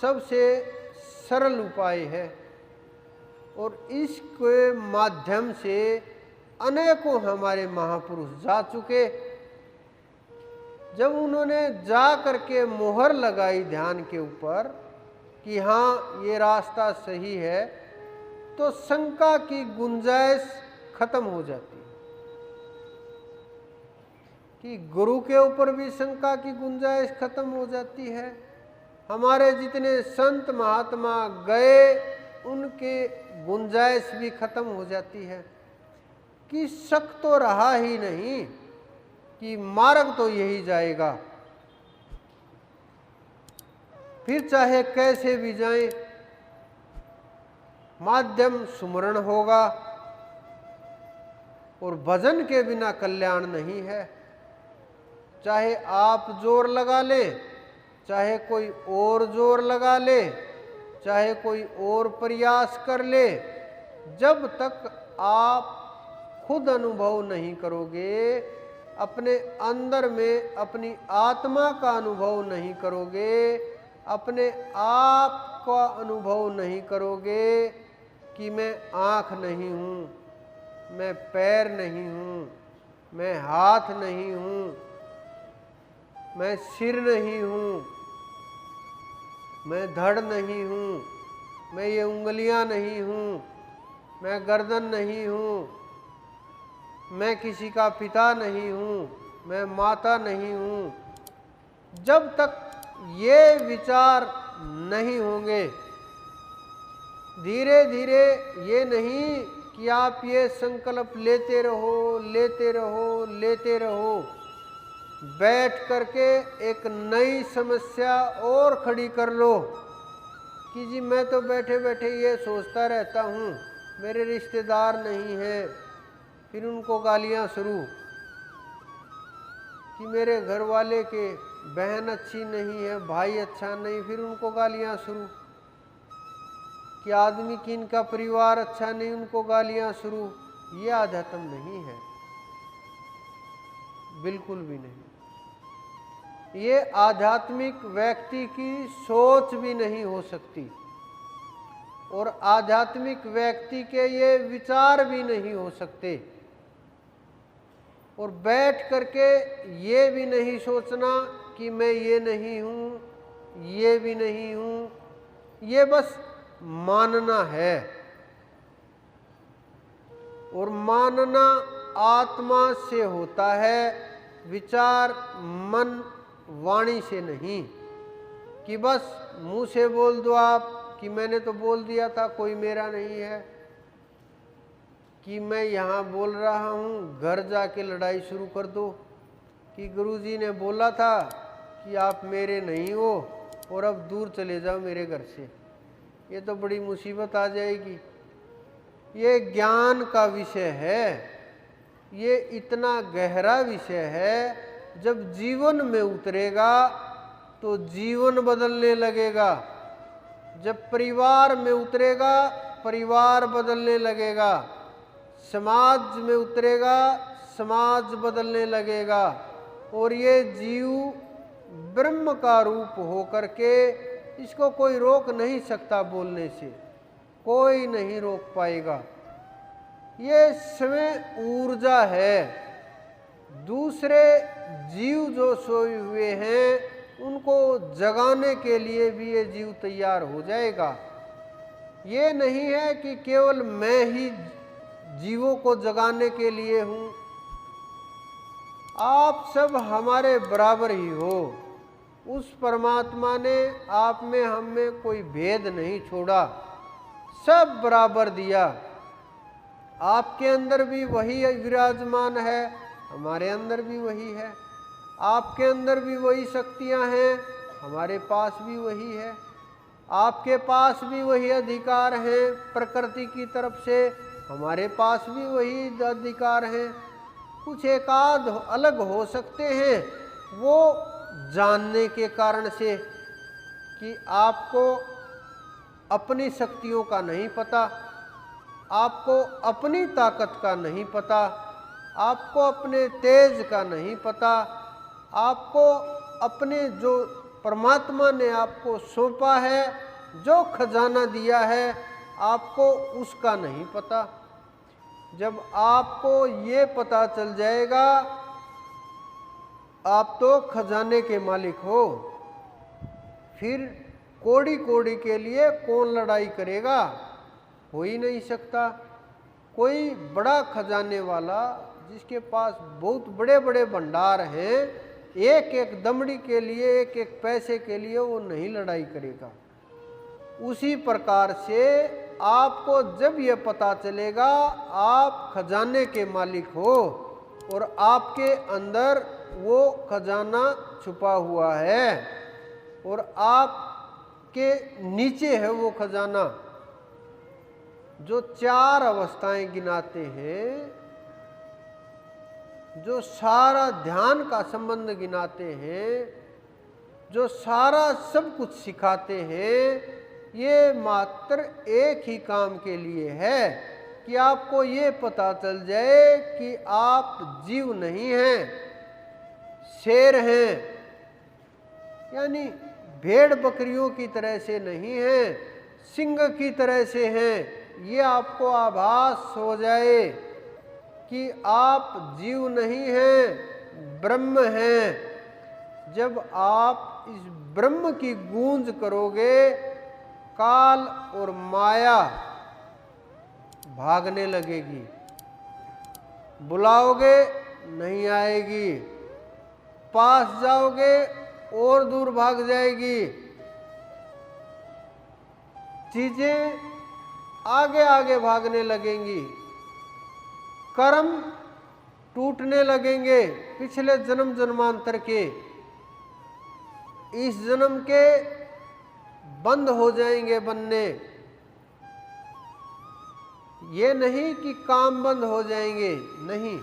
सबसे सरल उपाय है और इसके माध्यम से अनेकों हमारे महापुरुष जा चुके। जब उन्होंने जा करके मोहर लगाई ध्यान के ऊपर कि हाँ ये रास्ता सही है, तो शंका की गुंजाइश खत्म हो जाती है। कि गुरु के ऊपर भी शंका की गुंजाइश खत्म हो जाती है। हमारे जितने संत महात्मा गए उनके गुंजाइश भी खत्म हो जाती है कि शक तो रहा ही नहीं कि मार्ग तो यही जाएगा। फिर चाहे कैसे भी जाएं, माध्यम सुमरण होगा और भजन के बिना कल्याण नहीं है। चाहे आप जोर लगा लें, चाहे कोई और जोर लगा ले, चाहे कोई और प्रयास कर ले, जब तक आप खुद अनुभव नहीं करोगे, अपने अंदर में अपनी आत्मा का अनुभव नहीं करोगे, अपने आप का अनुभव नहीं करोगे कि मैं आँख नहीं हूँ, मैं पैर नहीं हूँ, मैं हाथ नहीं हूँ, मैं सिर नहीं हूँ, मैं धड़ नहीं हूँ, मैं ये उंगलियां नहीं हूँ, मैं गर्दन नहीं हूँ, मैं किसी का पिता नहीं हूँ, मैं माता नहीं हूँ। जब तक ये विचार नहीं होंगे, धीरे धीरे, ये नहीं कि आप ये संकल्प लेते रहो लेते रहो लेते रहो, बैठ करके एक नई समस्या और खड़ी कर लो कि जी मैं तो बैठे बैठे ये सोचता रहता हूँ मेरे रिश्तेदार नहीं हैं, फिर उनको गालियाँ शुरू कि मेरे घर वाले के बहन अच्छी नहीं है, भाई अच्छा नहीं, फिर उनको गालियाँ शुरू कि आदमी की इनका परिवार अच्छा नहीं, उनको गालियाँ शुरू। ये आध्यात्म नहीं है, बिल्कुल भी नहीं। ये आध्यात्मिक व्यक्ति की सोच भी नहीं हो सकती और आध्यात्मिक व्यक्ति के ये विचार भी नहीं हो सकते। और बैठ करके ये भी नहीं सोचना कि मैं ये नहीं हूँ, ये भी नहीं हूँ, ये बस मानना है। और मानना आत्मा से होता है, विचार मन वाणी से नहीं कि बस मुंह से बोल दो आप कि मैंने तो बोल दिया था कोई मेरा नहीं है, कि मैं यहाँ बोल रहा हूँ, घर जाके लड़ाई शुरू कर दो कि गुरुजी ने बोला था कि आप मेरे नहीं हो और अब दूर चले जाओ मेरे घर से। ये तो बड़ी मुसीबत आ जाएगी। ये ज्ञान का विषय है, ये इतना गहरा विषय है, जब जीवन में उतरेगा तो जीवन बदलने लगेगा, जब परिवार में उतरेगा परिवार बदलने लगेगा, समाज में उतरेगा समाज बदलने लगेगा। और ये जीव ब्रह्म का रूप हो करके, इसको कोई रोक नहीं सकता, बोलने से कोई नहीं रोक पाएगा। ये स्वयं ऊर्जा है। दूसरे जीव जो सोए हुए हैं उनको जगाने के लिए भी ये जीव तैयार हो जाएगा। ये नहीं है कि केवल मैं ही जीवों को जगाने के लिए हूँ, आप सब हमारे बराबर ही हो। उस परमात्मा ने आप में हम में कोई भेद नहीं छोड़ा, सब बराबर दिया। आपके अंदर भी वही विराजमान है, हमारे अंदर भी वही है। आपके अंदर भी वही शक्तियां हैं, हमारे पास भी वही है। आपके पास भी वही अधिकार हैं प्रकृति की तरफ से, हमारे पास भी वही अधिकार हैं। कुछ एकाध अलग हो सकते हैं, वो जानने के कारण से कि आपको अपनी शक्तियों का नहीं पता, आपको अपनी ताकत का नहीं पता, आपको अपने तेज का नहीं पता, आपको अपने जो परमात्मा ने आपको सौंपा है, जो खजाना दिया है, आपको उसका नहीं पता। जब आपको ये पता चल जाएगा, आप तो खजाने के मालिक हो, फिर कोड़ी कोड़ी के लिए कौन लड़ाई करेगा? हो ही नहीं सकता। कोई बड़ा खजाने वाला जिसके पास बहुत बड़े बड़े भंडार हैं, एक एक दमड़ी के लिए, एक एक पैसे के लिए वो नहीं लड़ाई करेगा। उसी प्रकार से आपको जब ये पता चलेगा आप खजाने के मालिक हो और आपके अंदर वो खजाना छुपा हुआ है और आपके नीचे है वो खजाना, जो 4 अवस्थाएं गिनाते हैं, जो सारा ध्यान का संबंध गिनाते हैं, जो सारा सब कुछ सिखाते हैं, ये मात्र एक ही काम के लिए है कि आपको ये पता चल जाए कि आप जीव नहीं हैं, शेर हैं, यानी भेड़ बकरियों की तरह से नहीं हैं, सिंह की तरह से हैं। ये आपको आभास हो जाए कि आप जीव नहीं हैं, ब्रह्म हैं। जब आप इस ब्रह्म की गूंज करोगे, काल और माया भागने लगेगी, बुलाओगे नहीं आएगी, पास जाओगे और दूर भाग जाएगी, चीजें आगे आगे भागने लगेंगी, कर्म टूटने लगेंगे पिछले जन्म जन्मांतर के, इस जन्म के बंद हो जाएंगे बनने। ये नहीं कि काम बंद हो जाएंगे, नहीं,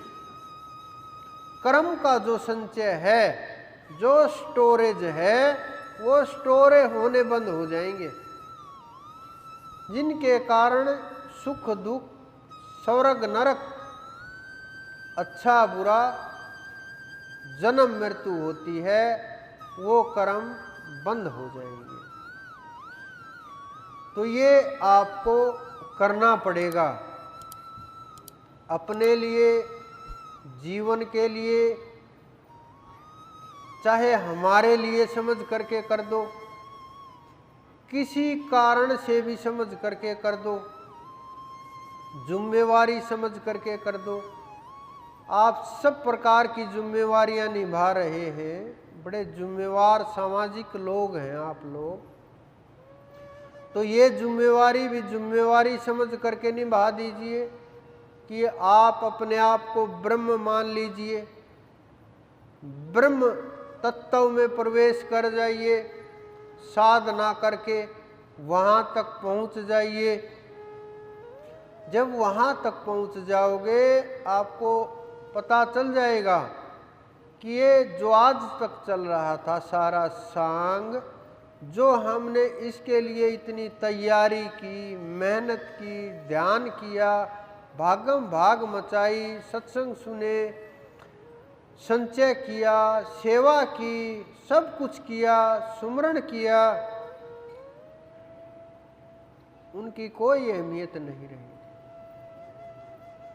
कर्म का जो संचय है, जो स्टोरेज है, वो स्टोरे होने बंद हो जाएंगे, जिनके कारण सुख दुख, स्वर्ग नरक, अच्छा बुरा, जन्म मृत्यु होती है, वो कर्म बंद हो जाएंगे। तो ये आपको करना पड़ेगा, अपने लिए, जीवन के लिए, चाहे हमारे लिए समझ करके कर दो, किसी कारण से भी समझ करके कर दो, जिम्मेवारी समझ करके कर दो। आप सब प्रकार की जिम्मेवारियां निभा रहे हैं, बड़े जिम्मेवार सामाजिक लोग हैं आप लोग, तो ये जिम्मेवारी भी जिम्मेवारी समझ करके निभा दीजिए कि आप अपने आप को ब्रह्म मान लीजिए, ब्रह्म तत्व में प्रवेश कर जाइए, साधना करके वहाँ तक पहुँच जाइए। जब वहाँ तक पहुँच जाओगे, आपको पता चल जाएगा कि ये जो आज तक चल रहा था सारा सांग, जो हमने इसके लिए इतनी तैयारी की, मेहनत की, ध्यान किया, भागम भाग मचाई, सत्संग सुने, संचय किया, सेवा की, सब कुछ किया, सुमरण किया, उनकी कोई अहमियत नहीं रही,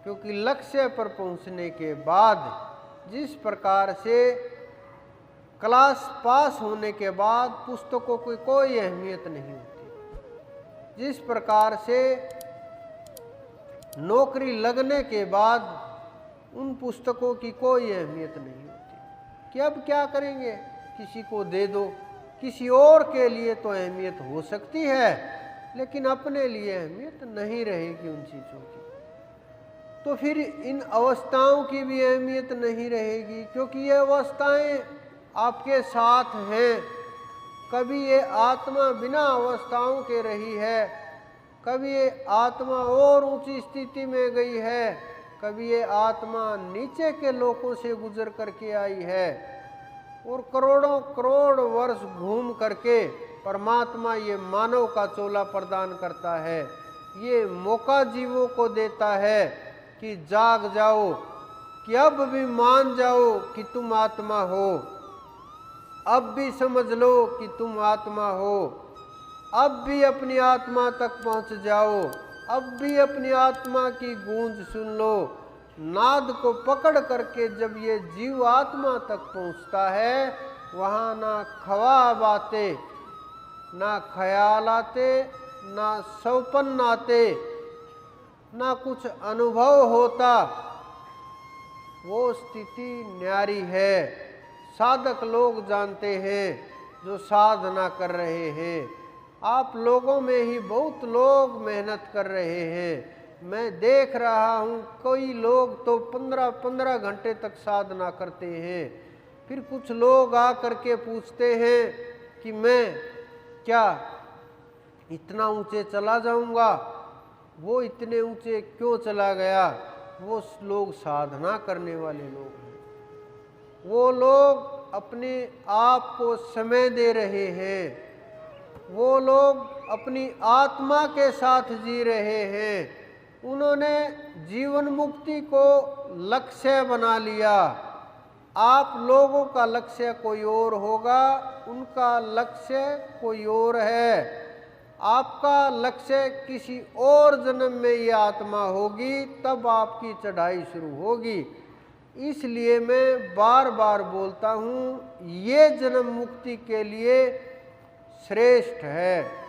क्योंकि लक्ष्य पर पहुंचने के बाद जिस प्रकार से क्लास पास होने के बाद पुस्तकों की कोई अहमियत नहीं होती, जिस प्रकार से नौकरी लगने के बाद उन पुस्तकों की कोई अहमियत नहीं होती कि अब क्या करेंगे, किसी को दे दो, किसी और के लिए तो अहमियत हो सकती है, लेकिन अपने लिए अहमियत नहीं रहेगी उन चीज़ों की। तो फिर इन अवस्थाओं की भी अहमियत नहीं रहेगी, क्योंकि ये अवस्थाएं आपके साथ हैं। कभी ये आत्मा बिना अवस्थाओं के रही है, कभी ये आत्मा और ऊंची स्थिति में गई है, कभी ये आत्मा नीचे के लोकों से गुजर करके आई है, और करोड़ों करोड़ वर्ष घूम करके परमात्मा ये मानव का चोला प्रदान करता है, ये मौका जीवों को देता है कि जाग जाओ, कि अब भी मान जाओ कि तुम आत्मा हो, अब भी समझ लो कि तुम आत्मा हो, अब भी अपनी आत्मा तक पहुंच जाओ, अब भी अपनी आत्मा की गूंज सुन लो। नाद को पकड़ करके जब ये जीव आत्मा तक पहुंचता है, वहाँ ना ख्वाब आते, ना ख्याल आते, ना सौपन आते, ना कुछ अनुभव होता। वो स्थिति न्यारी है। साधक लोग जानते हैं जो साधना कर रहे हैं। आप लोगों में ही बहुत लोग मेहनत कर रहे हैं। मैं देख रहा हूँ कई लोग तो 15-15 घंटे तक साधना करते हैं। फिर कुछ लोग आ करके पूछते हैं कि मैं क्या इतना ऊंचे चला जाऊंगा? वो इतने ऊंचे क्यों चला गया? वो लोग साधना करने वाले लोग हैं। वो लोग अपने आप को समय दे रहे हैं। वो लोग अपनी आत्मा के साथ जी रहे हैं। उन्होंने जीवन मुक्ति को लक्ष्य बना लिया। आप लोगों का लक्ष्य कोई और होगा, उनका लक्ष्य कोई और है। आपका लक्ष्य किसी और जन्म में ये आत्मा होगी, तब आपकी चढ़ाई शुरू होगी। इसलिए मैं बार बार बोलता हूँ, ये जन्म मुक्ति के लिए श्रेष्ठ है।